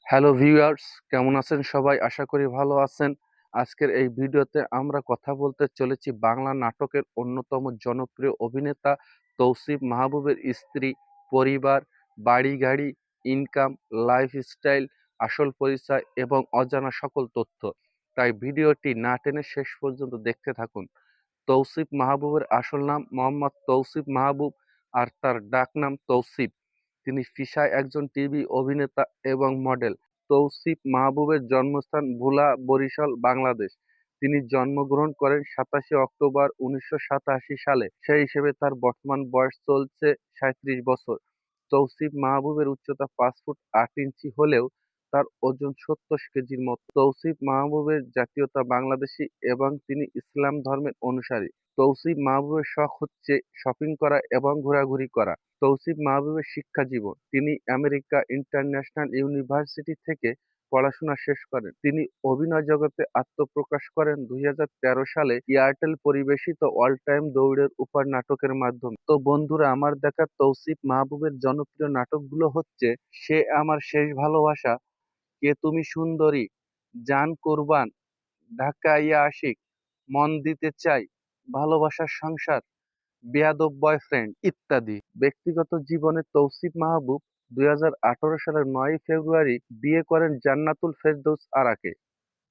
Hello viewers, কেমন আছেন সবাই? আশা করি ভালো আছেন। আজকের এই ভিডিওতে আমরা কথা বলতে চলেছি বাংলা নাটকের অন্যতম জনপ্রিয় অভিনেতা তৌসিফ মাহবুবের স্ত্রী, পরিবার, বাড়ি-গাড়ি, ইনকাম, লাইফস্টাইল, আসল পরিচয় এবং অজানা সকল তথ্য। তাই ভিডিওটি না টেনে শেষ পর্যন্ত দেখতে থাকুন। তৌসিফ মাহবুবের আসল নাম মোহাম্মদ তৌসিফ মাহবুব আর তার ডাকনাম তৌসিফ। তিনি পেশায় একজন টিভি অভিনেতা এবং মডেল। তৌসিফ মাহবুবের জন্মস্থান ভোলা, বরিশাল, বাংলাদেশ। তিনি জন্মগ্রহণ করেন ২৭শে অক্টোবর ১৯৮৭ সালে। সেই হিসেবে তার বর্তমান বয়স চলছে ৩৭ বছর। তৌসিফ মাহবুবের উচ্চতা ৫ ফুট ৮ ইঞ্চি হলেও তার ওজন ৭০ কেজির মতো। তৌসিফ মাহবুবের জাতীয়তা বাংলাদেশী এবং তিনি ইসলাম ধর্মের অনুসারী। তৌসিফ মাহবুবের শখ হচ্ছে শপিং করা এবং ঘোরাঘুরি করা। তৌসিফ মাহবুবের শিক্ষা জীবন: তিনি আমেরিকা ইন্টারন্যাশনাল ইউনিভার্সিটি থেকে পড়াশোনা শেষ করেন। তিনি অভিনয় জগতে আত্মপ্রকাশ করেন ২০১৩ সালে এয়ারটেল পরিবেশিত অল টাইম দৌড়ের উপর নাটকের মাধ্যমে। তো বন্ধুরা, আমার দেখা তৌসিফ মাহবুবের জনপ্রিয় নাটকগুলো হচ্ছে সে আমার শেষ ভালোবাসা, কে তুমি সুন্দরী, জান কুরবান, ঢাকা ইয়া আশিক, মন দিতে চাই, ভালোবাসার সংসার, বেয়াদব বয়ফ্রেন্ড ইত্যাদি। ব্যক্তিগত জীবনে তৌসিফ মাহবুব ২০১৮ সালের ৯ ফেব্রুয়ারি বিয়ে করেন জান্নাতুল ফেরদৌস আরাকে।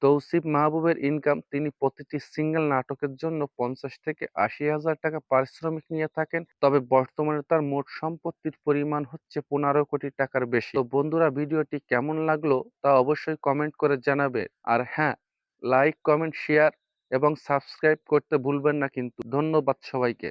তৌসিফ মাহবুবের ইনকাম: তিনি প্রতিটি সিঙ্গেল নাটকের জন্য ৫০ থেকে ৮০ হাজার টাকা পারিশ্রমিক নিয়ে থাকেন। তবে বর্তমানে তার মোট সম্পত্তির পরিমাণ হচ্ছে ১৫ কোটি টাকার বেশি। তো বন্ধুরা, ভিডিওটি কেমন লাগলো তা অবশ্যই কমেন্ট করে জানাবে। আর হ্যাঁ, লাইক, কমেন্ট, শেয়ার এবং সাবস্ক্রাইব করতে ভুলবেন না কিন্তু। ধন্যবাদ সবাইকে।